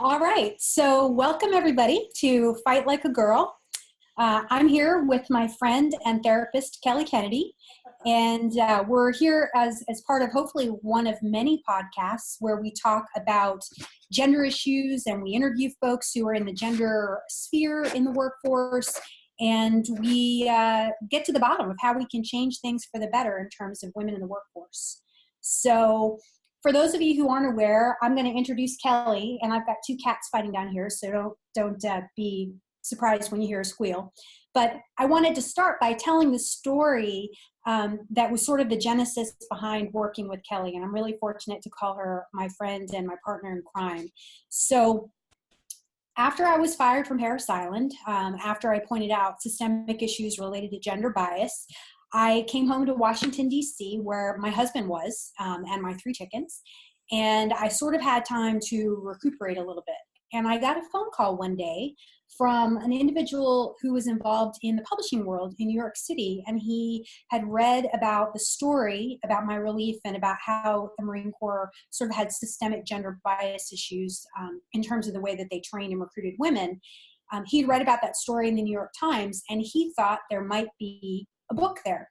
All right. So, welcome everybody to Fight Like a Girl. I'm here with my friend and therapist, Kelly Kennedy. And we're here as part of hopefully one of many podcasts where we talk about gender issues and we interview folks who are in the gender sphere in the workforce. And we get to the bottom of how we can change things for the better in terms of women in the workforce. So, for those of you who aren't aware, I'm going to introduce Kelly, and I've got two cats fighting down here, so don't be surprised when you hear a squeal. But I wanted to start by telling the story that was sort of the genesis behind working with Kelly, and I'm really fortunate to call her my friend and my partner in crime. So after I was fired from Harris Island, after I pointed out systemic issues related to gender bias, I came home to Washington, D.C., where my husband was and my 3 chickens, and I sort of had time to recuperate a little bit. And I got a phone call one day from an individual who was involved in the publishing world in New York City, and he had read about the story about my relief and about how the Marine Corps sort of had systemic gender bias issues in terms of the way that they trained and recruited women. He'd read about that story in the New York Times, and he thought there might be a book there.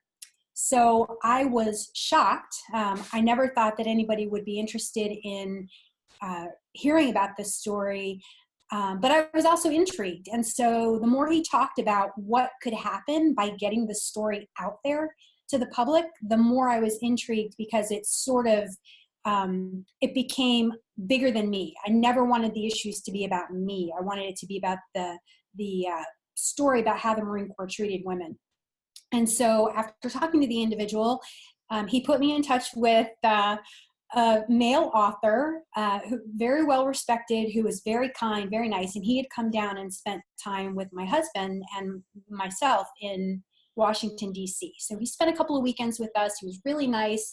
So I was shocked. I never thought that anybody would be interested in hearing about this story, but I was also intrigued. And so the more he talked about what could happen by getting the story out there to the public, the more I was intrigued, because it's sort of, it became bigger than me. I never wanted the issues to be about me. I wanted it to be about the story about how the Marine Corps treated women. And so after talking to the individual, he put me in touch with a male author, who very well respected, who was very kind, very nice. And he had come down and spent time with my husband and myself in Washington, D.C. So he spent a couple of weekends with us. He was really nice.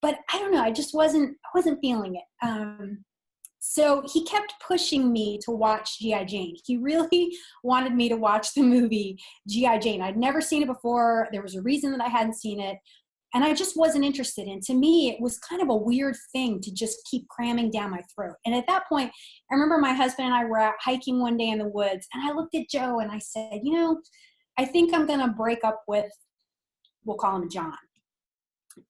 But I don't know, I just wasn't feeling it. So he kept pushing me to watch G.I. Jane. He really wanted me to watch the movie G.I. Jane. I'd never seen it before. There was a reason that I hadn't seen it. And I just wasn't interested. And to me, it was kind of a weird thing to just keep cramming down my throat. And at that point, I remember my husband and I were out hiking one day in the woods. And I looked at Joe and I said, I think I'm going to break up with, we'll call him John.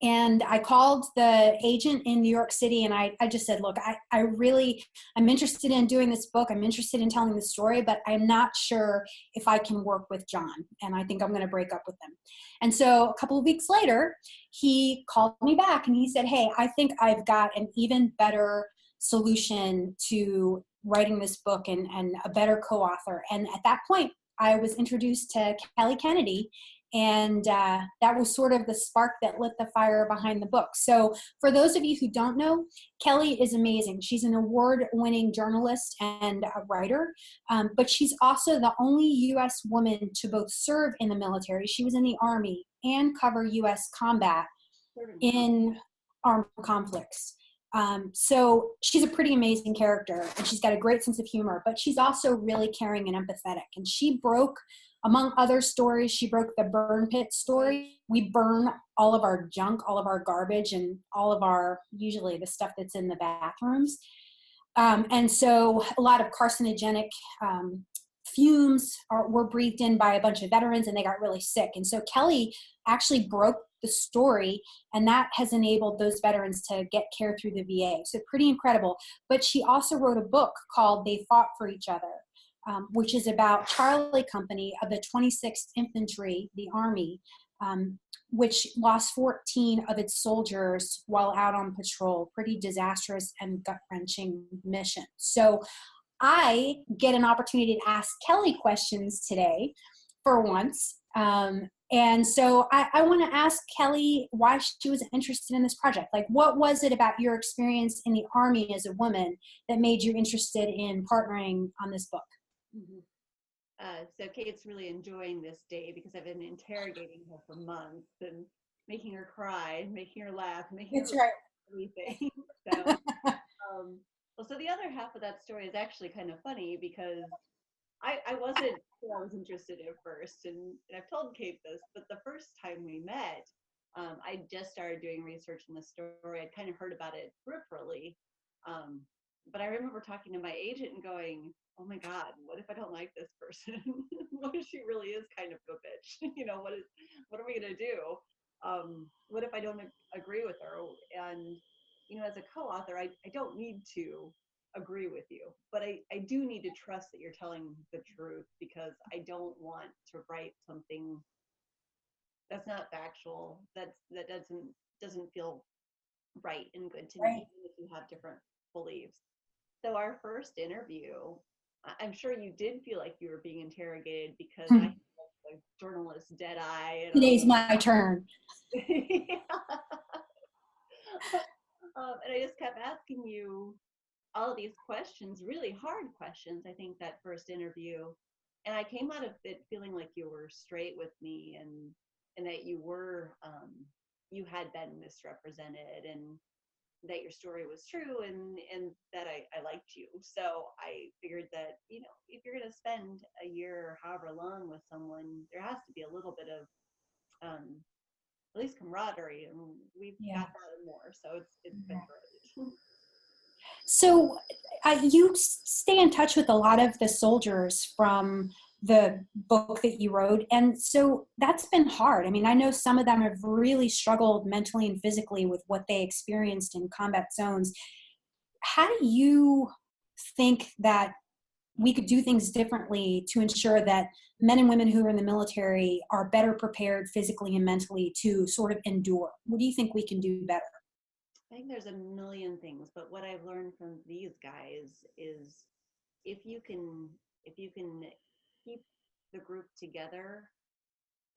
And I called the agent in New York City and I just said, look, I'm interested in doing this book. I'm interested in telling the story, but I'm not sure if I can work with John. And I think I'm going to break up with him. And so a couple of weeks later, he called me back and he said, hey, I think I've got an even better solution to writing this book and a better co-author. And at that point, I was introduced to Kelly Kennedy. And that was sort of the spark that lit the fire behind the book. So for those of you who don't know, Kelly is amazing. She's an award-winning journalist and a writer, but she's also the only U.S. woman to both serve in the military. She was in the Army and cover U.S. combat in armed conflicts. So she's a pretty amazing character, and she's got a great sense of humor, but she's also really caring and empathetic. And she broke, among other stories, she broke the burn pit story. We burn all of our junk, all of our garbage, and all of our, usually the stuff that's in the bathrooms. And so a lot of carcinogenic fumes were breathed in by a bunch of veterans, and they got really sick. And so Kelly actually broke the story, and that has enabled those veterans to get care through the VA. So pretty incredible. But she also wrote a book called They Fought for Each Other, which is about Charlie Company of the 26th Infantry, the Army, which lost 14 of its soldiers while out on patrol. Pretty disastrous and gut-wrenching mission. So I get an opportunity to ask Kelly questions today for once. And so I want to ask Kelly why she was interested in this project. Like, what was it about your experience in the Army as a woman that made you interested in partnering on this book? Mm-hmm. So Kate's really enjoying this day because I've been interrogating her for months and making her cry, making her laugh, making That's her right. everything. So, so the other half of that story is actually kind of funny because I wasn't sure I was interested at first, and I've told Kate this, but the first time we met, I just started doing research on the story. I'd kind of heard about it peripherally, but I remember talking to my agent and going, oh my God, what if I don't like this person? What if she really is kind of a bitch? What are we going to do? What if I don't agree with her? And, as a co-author, I don't need to agree with you, but I do need to trust that you're telling the truth, because I don't want to write something that's not factual, that doesn't feel right and good to me, Right. even if you have different beliefs. So our first interview, I'm sure you did feel like you were being interrogated, because I Hmm. had like journalist dead eye, and I'm Today's my turn. yeah. And I just kept asking you all of these questions, really hard questions, I think, that first interview. And I came out of it feeling like you were straight with me, and that you had been misrepresented, and that your story was true, and that I liked you. So I figured that, if you're going to spend a year or however long with someone, there has to be a little bit of at least camaraderie, and we've Yeah. got that and more. So it's been great. So you stay in touch with a lot of the soldiers from the book that you wrote. And so that's been hard. I mean, I know some of them have really struggled mentally and physically with what they experienced in combat zones. How do you think that we could do things differently to ensure that men and women who are in the military are better prepared physically and mentally to sort of endure? What do you think we can do better? I think there's a million things, but what I've learned from these guys is, if you can if you can keep the group together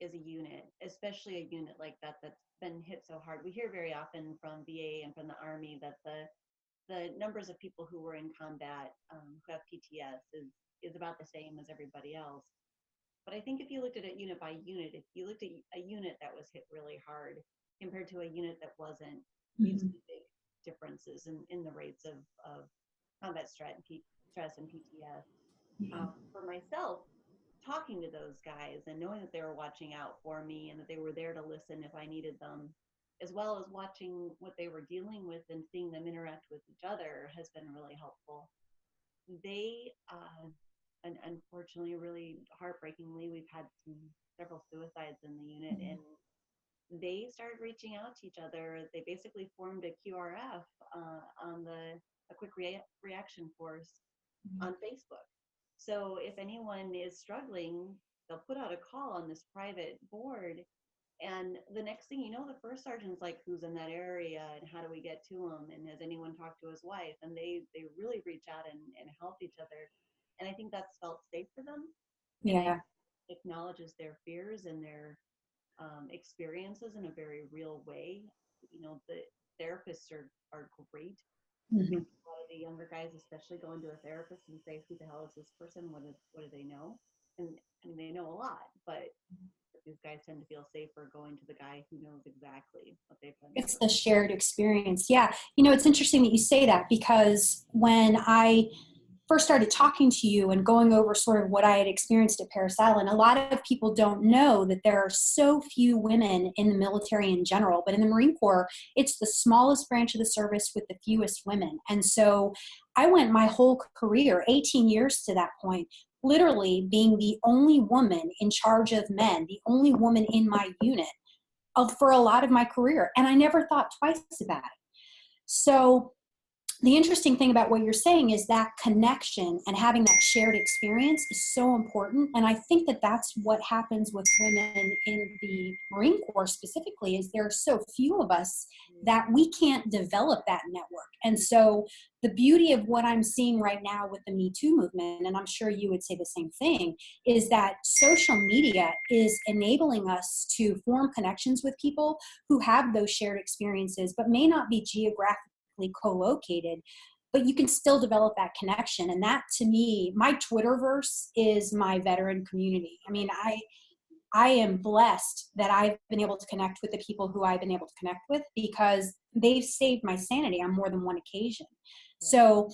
as a unit, especially a unit like that that's been hit so hard. We hear very often from VA and from the Army that the numbers of people who were in combat, who have PTS, is about the same as everybody else. But I think if you looked at it unit by unit, if you looked at a unit that was hit really hard compared to a unit that wasn't, you'd Mhm. see big differences in the rates of combat stress and PTS. Yeah. For myself, talking to those guys and knowing that they were watching out for me and that they were there to listen if I needed them, as well as watching what they were dealing with and seeing them interact with each other, has been really helpful. They, and unfortunately, really heartbreakingly, we've had several suicides in the unit, Mhm. and they started reaching out to each other. They basically formed a QRF, on a quick reaction force on Facebook. So if anyone is struggling, they'll put out a call on this private board, and the next thing you know, the first sergeant's like, who's in that area and how do we get to him? And has anyone talked to his wife? And they really reach out and help each other. And I think that's felt safe for them. And it Yeah. acknowledges their fears and their experiences in a very real way. The therapists are great. I Mhm. think a lot of the younger guys, especially, go into a therapist and say, "Who the hell is this person? What do they know?" And I mean, they know a lot, but these guys tend to feel safer going to the guy who knows exactly what they've been It's through. the shared experience. Yeah. It's interesting that you say that, because when I first started talking to you and going over sort of what I had experienced at Parris Island, a lot of people don't know that there are so few women in the military in general, but in the Marine Corps, it's the smallest branch of the service with the fewest women. And so I went my whole career, 18 years to that point, literally being the only woman in charge of men, the only woman in my unit for a lot of my career. And I never thought twice about it. So the interesting thing about what you're saying is that connection and having that shared experience is so important. And I think that that's what happens with women in the Marine Corps specifically, is there are so few of us that we can't develop that network. And so the beauty of what I'm seeing right now with the Me Too movement, and I'm sure you would say the same thing, is that social media is enabling us to form connections with people who have those shared experiences, but may not be geographically co-located, but you can still develop that connection. And that, to me, my Twitterverse is my veteran community. I mean, I am blessed that I've been able to connect with the people who I've been able to connect with, because they've saved my sanity on more than one occasion. So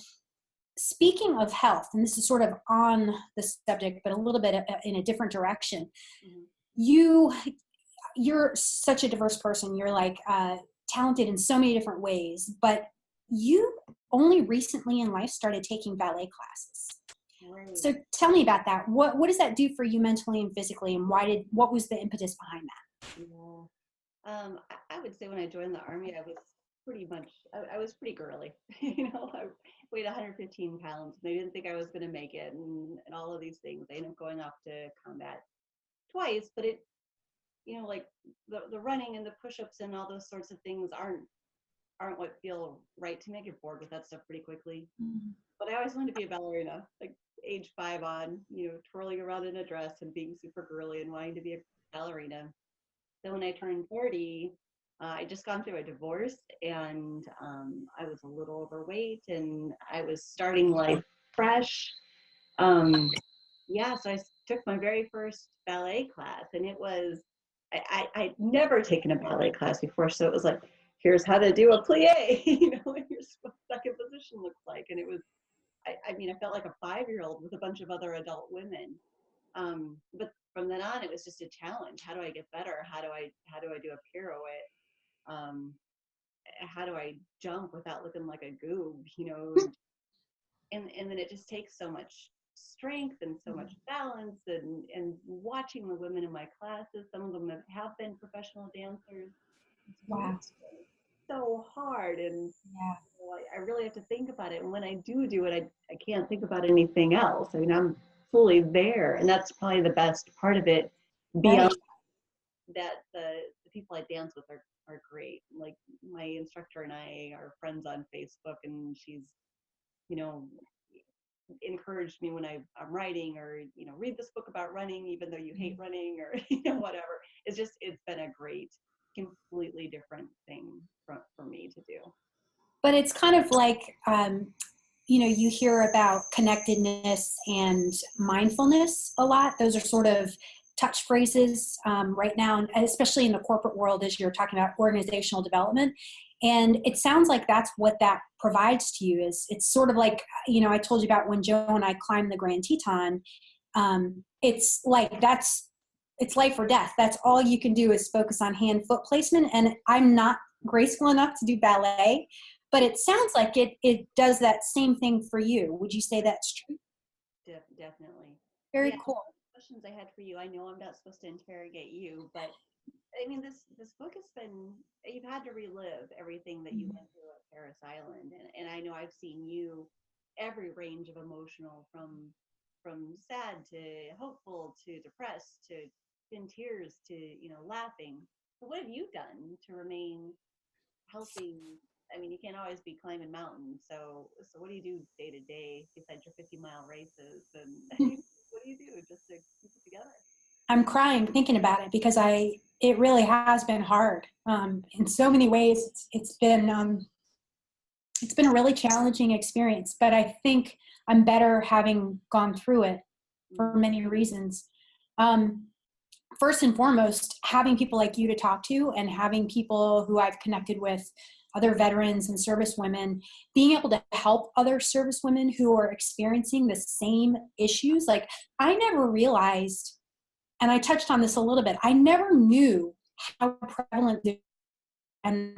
speaking of health, and this is sort of on the subject, but a little bit in a different direction, Mm-hmm. you're such a diverse person. You're like talented in so many different ways, but you only recently in life started taking ballet classes. Right. So tell me about that. What does that do for you mentally and physically, and what was the impetus behind that? Yeah. I would say when I joined the army, I was pretty much, I was pretty girly. I weighed 115 pounds. They didn't think I was going to make it, and all of these things. I ended up going off to combat twice, but like the running and the push-ups and all those sorts of things aren't what feel right to me. I get bored with that stuff pretty quickly. Mhm. But I always wanted to be a ballerina, like age 5 on, twirling around in a dress and being super girly and wanting to be a ballerina. So when I turned 30, I just gone through a divorce, and I was a little overweight, and I was starting life fresh. Um, yeah, so I took my very first ballet class, and it was, I'd never taken a ballet class before, so it was like, here's how to do a plie, and here's what second position looks like. And it was, I mean, I felt like a 5-year-old with a bunch of other adult women. But from then on, it was just a challenge. How do I get better? How do I do a pirouette? Um, how do I jump without looking like a goob? And then it just takes so much strength and so much balance, and watching the women in my classes. Some of them have been professional dancers. It's really Wow. so hard, and Yeah. I really have to think about it. And when I do it, I can't think about anything else. I mean, I'm fully there, and that's probably the best part of it. Right. Beyond that, the people I dance with are great. Like, my instructor and I are friends on Facebook, and she's, you know, encouraged me when I'm writing, or, read this book about running, even though you hate running, or, whatever. It's been a great, completely different thing for me to do. But it's kind of like, you hear about connectedness and mindfulness a lot. Those are sort of touch phrases right now, and especially in the corporate world, as you're talking about organizational development. And it sounds like that's what that provides to you. Is it's sort of like, I told you about when Joe and I climbed the Grand Teton. It's like it's life or death. That's all you can do is focus on hand foot placement. And I'm not graceful enough to do ballet, but it sounds like it does that same thing for you. Would you say that's true? Definitely. Very Yeah. cool. Questions I had for you. I know I'm not supposed to interrogate you, but I mean, this book has been, you've had to relive everything that you Mhm. went through at Paris Island, and I know I've seen you every range of emotional, from sad to hopeful to depressed to in tears to laughing. So what have you done to remain healthy? I mean, you can't always be climbing mountains. So what do you do day to day besides your 50-mile races? And what do you do just to keep it together? I'm crying thinking about it because it really has been hard in so many ways. It's been a really challenging experience, but I think I'm better having gone through it for Mm. many reasons. Um, First and foremost, having people like you to talk to, and having people who I've connected with, other veterans and service women, being able to help other service women who are experiencing the same issues. Like, I never realized, and I touched on this a little bit, I never knew how prevalent this and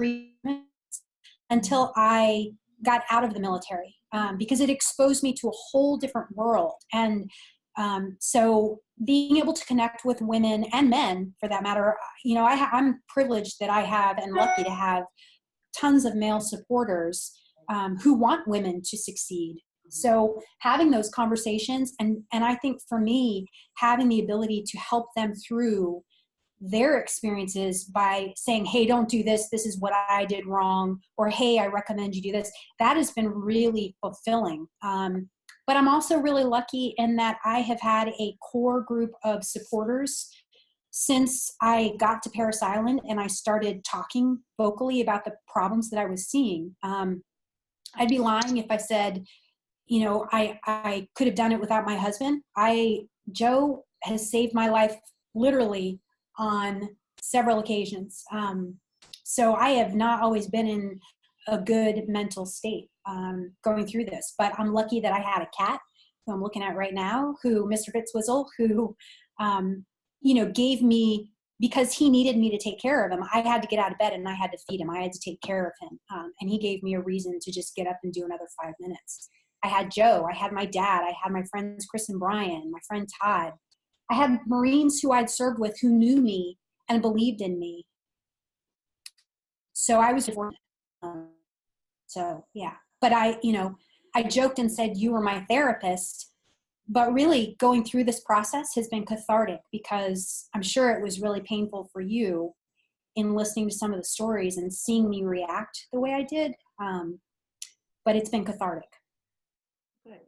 until I got out of the military, because it exposed me to a whole different world. And so being able to connect with women and men, for that matter, I'm privileged that I have, and lucky to have, tons of male supporters who want women to succeed. So having those conversations, and I think for me, having the ability to help them through their experiences by saying, hey, don't do this, this is what I did wrong, or hey, I recommend you do this, that has been really fulfilling. But I'm also really lucky in that I have had a core group of supporters since I got to Paris Island and I started talking vocally about the problems that I was seeing. I'd be lying if I said, I could have done it without my husband. Joe has saved my life literally on several occasions. So I have not always been in a good mental state going through this, but I'm lucky that I had a cat who I'm looking at right now, who Mr. Fitzwizzle, who, gave me because he needed me to take care of him, I had to get out of bed and I had to feed him. I had to take care of him. And he gave me a reason to just get up and do another 5 minutes. I had Joe, I had my dad, I had my friends Chris and Brian, my friend Todd. I had Marines who I'd served with who knew me and believed in me. So I was, so yeah. But I joked and said, you were my therapist. But really going through this process has been cathartic, because I'm sure it was really painful for you in listening to some of the stories and seeing me react the way I did. But it's been cathartic. Good.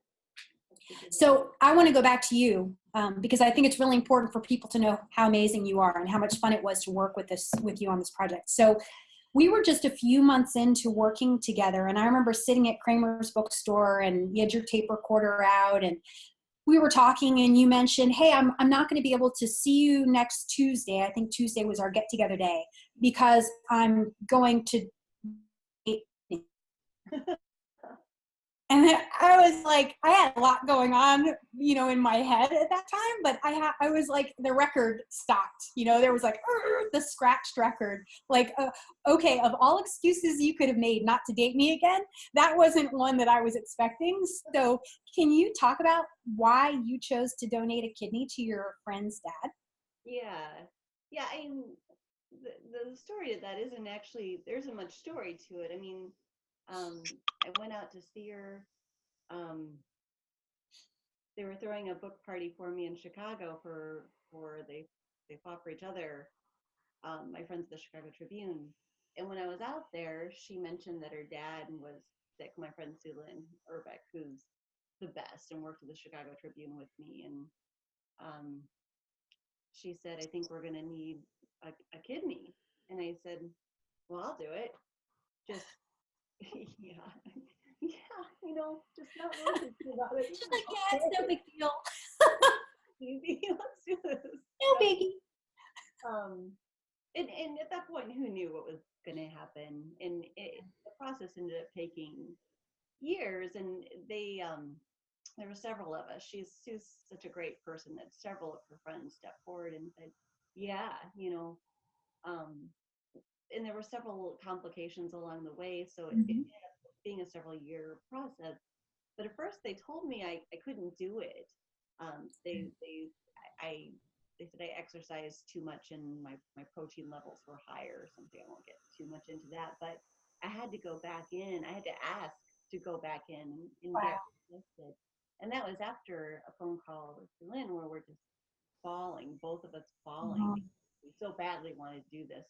So I want to go back to you, because I think it's really important for people to know how amazing you are and how much fun it was to work with you on this project. So we were just a few months into working together, and I remember sitting at Kramer's bookstore, and you had your tape recorder out, and we were talking, and you mentioned, hey, I'm not going to be able to see you next Tuesday. I think Tuesday was our get-together day, because I'm going to and I was like, I had a lot going on, in my head at that time, but I was like, the record stopped, there was like, the scratched record, like, okay, of all excuses you could have made not to date me again, that wasn't one that I was expecting. So can you talk about why you chose to donate a kidney to your friend's dad? Yeah. Yeah. The story of that isn't actually, there isn't much story to it. I mean, I went out to see her. They were throwing a book party for me in Chicago for they fought for each other. My friends at the Chicago Tribune. And when I was out there, she mentioned that her dad was sick. My friend Sue Lynn Urbeck, who's the best and worked at the Chicago Tribune with me. And she said, I think we're going to need a kidney. And I said, well, I'll do it. Just, yeah, just not really thinking about it. Just like, yeah, it's no big deal. Easy, let's do this. No biggie. And at that point, who knew what was going to happen? And the process ended up taking years. And there were several of us. She's such a great person that several of her friends stepped forward and said, yeah, and there were several complications along the way. So it ended up being a several year process. But at first they told me I couldn't do it. They said I exercised too much and my protein levels were higher or something. I won't get too much into that, but I had to go back in. I had to ask to go back in and Wow. get tested. And that was after a phone call with Lynn where we're just bawling, both of us bawling. Mm-hmm. We so badly wanted to do this,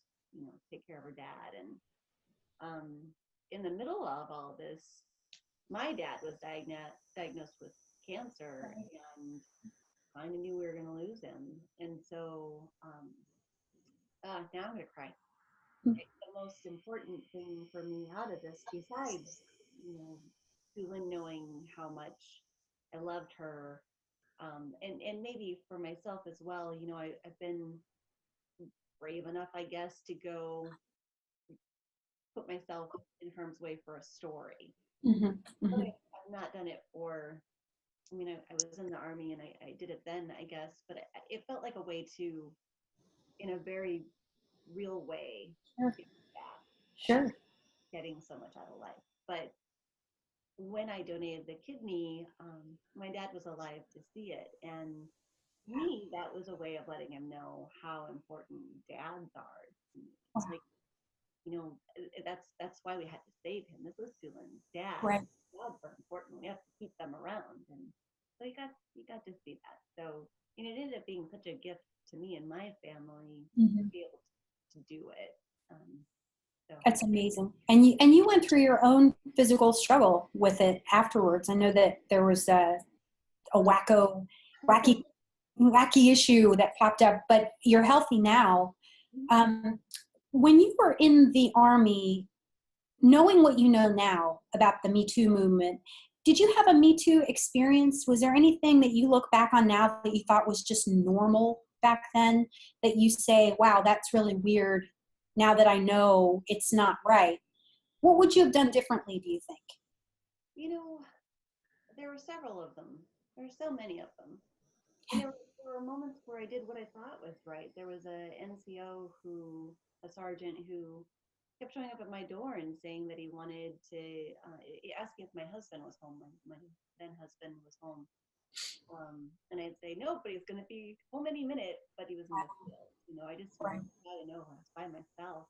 take care of her dad. And in the middle of all this, my dad was diagnosed with cancer, and kind of knew we were going to lose him. And so now I'm going to cry. The most important thing for me out of this, besides, Sue Lynn knowing how much I loved her, and maybe for myself as well, I've been brave enough, I guess, to go put myself in harm's way for a story. But I've not done it for, I was in the Army and I did it then, I guess, but it felt like a way to, in a very real way, Sure. give back, Sure. getting so much out of life. But when I donated the kidney, my dad was alive to see it. And to me, that was a way of letting him know how important dads are. It's like, that's why we had to save him. This was Sue Lynn's dad. Right. Dads are important. We have to keep them around. And so you got to see that. So, it ended up being such a gift to me and my family to be able to do it. So. That's amazing. And you went through your own physical struggle with it afterwards. I know that there was a wacky issue that popped up, but you're healthy now. When you were in the Army, knowing what you know now about the Me Too movement, did you have a Me Too experience? Was there anything that you look back on now that you thought was just normal back then, that you say, wow, that's really weird now that I know it's not right? What would you have done differently, do you think? There were several of them. There were so many of them. And there were moments where I did what I thought was right. There was a sergeant who kept showing up at my door and saying that he wanted to, he asked me if my husband was home, my then husband was home. And I'd say, no, but he's going to be home any minute, but he was in the field. I just Right. got to know I was by myself.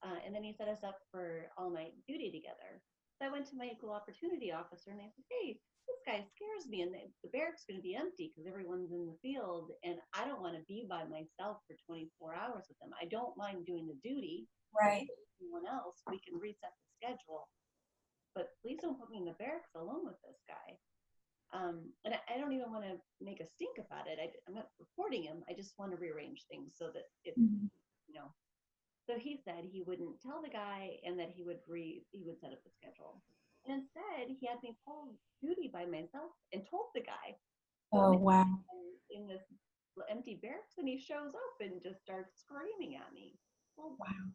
And then he set us up for all night duty together. So I went to my equal opportunity officer and I said, hey, this guy scares me, and the barracks going to be empty because everyone's in the field, and I don't want to be by myself for 24 hours with them. I don't mind doing the duty. Right. Anyone else, we can reset the schedule, but please don't put me in the barracks alone with this guy. And I don't even want to make a stink about it. I'm not reporting him. I just want to rearrange things so that it's, Mhm. you know. So he said he wouldn't tell the guy, and that he would set up the schedule. And instead, he had me pull duty by myself and told the guy. So Oh, I'm wow. in this empty barracks, and he shows up and just starts screaming at me. Well, Wow.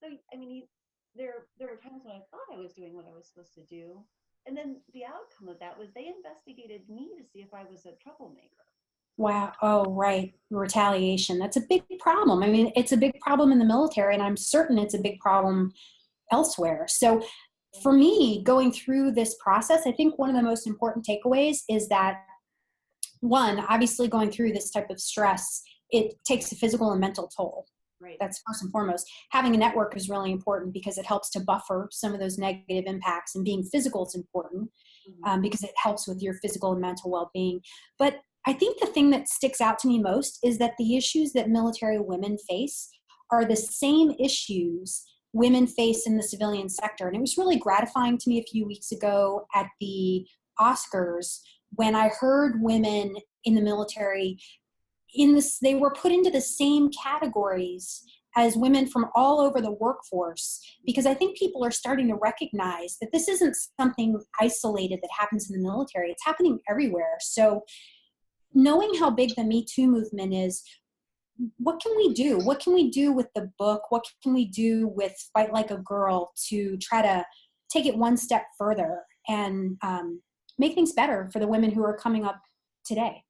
so I mean, there were times when I thought I was doing what I was supposed to do, and then the outcome of that was they investigated me to see if I was a troublemaker. Wow. Oh, right. Retaliation. That's a big problem. I mean, it's a big problem in the military, and I'm certain it's a big problem elsewhere. So, for me, going through this process, I think one of the most important takeaways is that, one, obviously going through this type of stress, it takes a physical and mental toll. Right. That's first and foremost. Having a network is really important because it helps to buffer some of those negative impacts, and being physical is important because it helps with your physical and mental well-being. But I think the thing that sticks out to me most is that the issues that military women face are the same issues women face in the civilian sector. And it was really gratifying to me a few weeks ago at the Oscars when I heard women in the military they were put into the same categories as women from all over the workforce, because I think people are starting to recognize that this isn't something isolated that happens in the military. It's happening everywhere. So knowing how big the Me Too movement is, what can we do? What can we do with the book? What can we do with Fight Like a Girl to try to take it one step further and make things better for the women who are coming up today?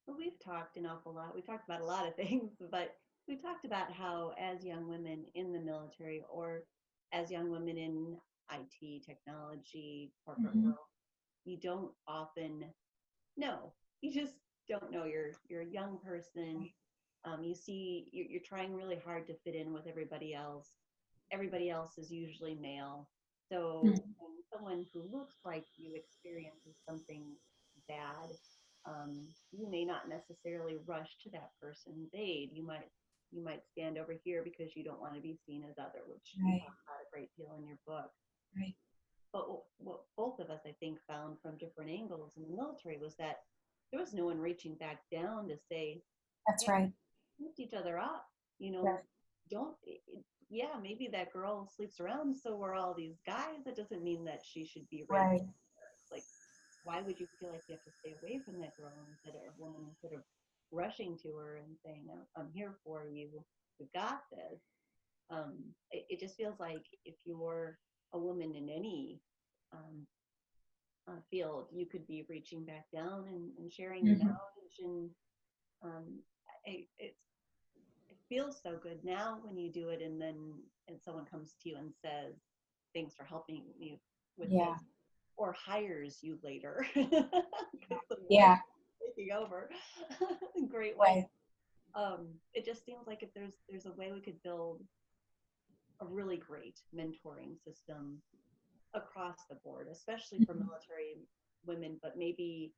Well, we've talked an awful lot. We talked about a lot of things, but we talked about how, as young women in the military, or as young women in IT, technology, corporate Mm-hmm. world, you don't often know. You just don't know. You're a young person. You see, you're trying really hard to fit in with everybody else. Everybody else is usually male. So when someone who looks like you experiences something bad, you may not necessarily rush to that person's aid. You might stand over here because you don't want to be seen as other, which you Right, talk about a great deal in your book. right. But what both of us, I think, found from different angles in the military was that there was no one reaching back down to say, That's hey, right. lift each other up. Right. Don't, yeah, maybe that girl sleeps around, so we're all these guys. That doesn't mean that she should be raised. Right. Like, why would you feel like you have to stay away from that girl instead of rushing to her and saying, I'm here for you. We've got this. It just feels like if you're a woman in any um, field, you could be reaching back down and sharing your Mhm. knowledge. And um, it feels so good now when you do it, and someone comes to you and says, thanks for helping me with this, Yeah. or hires you later. Yeah. Taking over in great way. Right. It just seems like if there's a way we could build a really great mentoring system across the board, especially for Mhm. military women, but maybe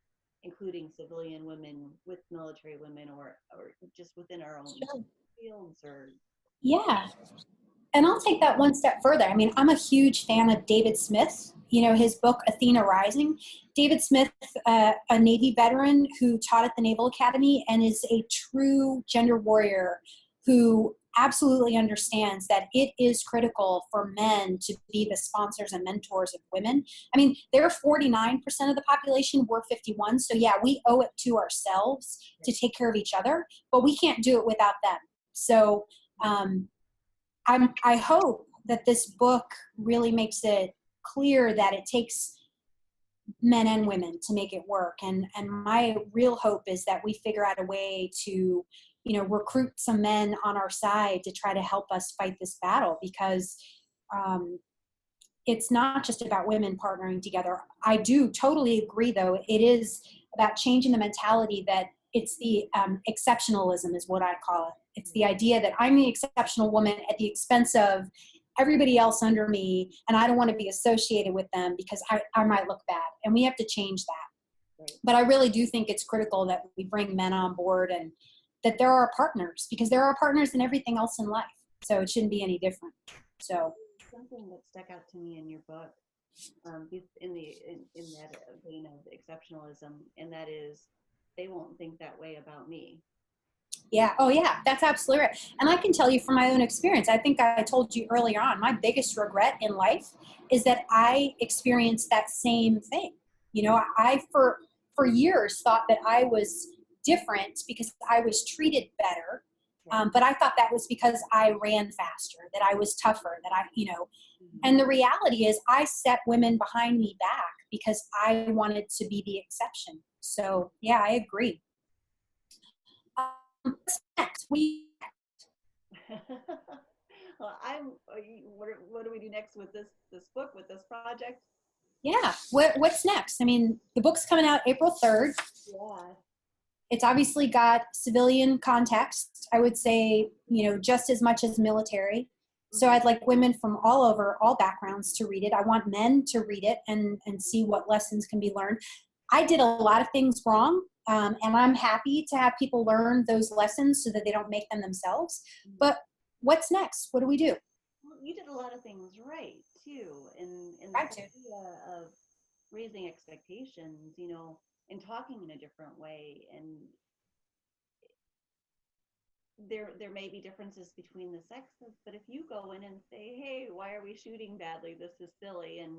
including civilian women with military women, or just within our own Sure. fields, or Yeah. And I'll take that one step further. I mean, I'm a huge fan of David Smith, his book, Athena Rising. David Smith, a Navy veteran who taught at the Naval Academy and is a true gender warrior who absolutely understands that it is critical for men to be the sponsors and mentors of women. I mean, they're 49% of the population, we're 51. So yeah, we owe it to ourselves to take care of each other, but we can't do it without them. So, I hope that this book really makes it clear that it takes men and women to make it work. And my real hope is that we figure out a way to, recruit some men on our side to try to help us fight this battle, because it's not just about women partnering together. I do totally agree, though. It is about changing the mentality that it's the exceptionalism is what I call it. It's the idea that I'm the exceptional woman at the expense of everybody else under me, and I don't want to be associated with them because I might look bad. And we have to change that. Right. But I really do think it's critical that we bring men on board, and that there are partners, because there are partners in everything else in life. So it shouldn't be any different. So something that stuck out to me in your book, in that vein of exceptionalism, and that is, they won't think that way about me. Yeah. Oh, yeah. That's absolutely right. And I can tell you from my own experience, I think I told you earlier on, my biggest regret in life is that I experienced that same thing. I for years thought that I was different because I was treated better. But I thought that was because I ran faster, that I was tougher, that and the reality is I set women behind me back because I wanted to be the exception. So yeah, I agree. What's next? Well, what do we do next with this book, with this project? Yeah. What's next? I mean, the book's coming out April 3rd. Yeah. It's obviously got civilian context, I would say, just as much as military. So I'd like women from all over, all backgrounds to read it. I want men to read it and see what lessons can be learned. I did a lot of things wrong, and I'm happy to have people learn those lessons so that they don't make them themselves. But what's next? What do we do? Well, you did a lot of things right, too. And the idea of raising expectations, and talking in a different way. And there may be differences between the sexes, but if you go in and say, hey, why are we shooting badly? This is silly. And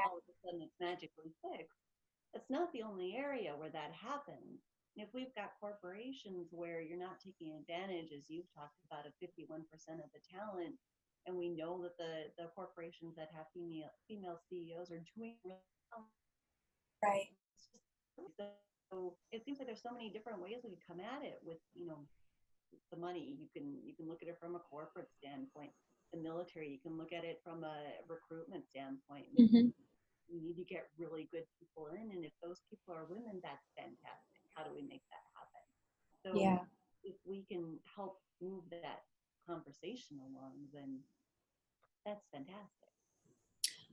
all of a sudden it's magically fixed. That's not the only area where that happens. And if we've got corporations where you're not taking advantage, as you've talked about, of 51% of the talent, and we know that the corporations that have female CEOs are doing really well. Right. So it seems like there's so many different ways we could come at it with, the money. You can look at it from a corporate standpoint. The military, you can look at it from a recruitment standpoint. Mm-hmm. We need to get really good people in, and if those people are women, that's fantastic. How do we make that happen? So if we can help move that conversation along, then that's fantastic.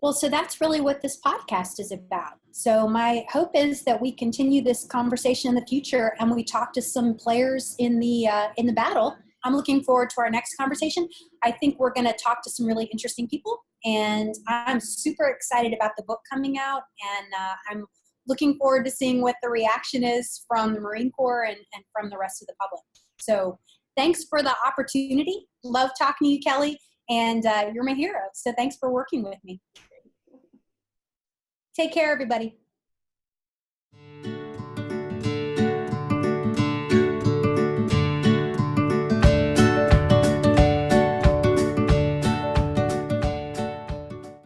Well, so that's really what this podcast is about. So my hope is that we continue this conversation in the future, and we talk to some players in the battle. I'm looking forward to our next conversation. I think we're going to talk to some really interesting people, and I'm super excited about the book coming out, and I'm looking forward to seeing what the reaction is from the Marine Corps and from the rest of the public. So thanks for the opportunity. Love talking to you, Kelly, and you're my hero. So thanks for working with me. Take care, everybody.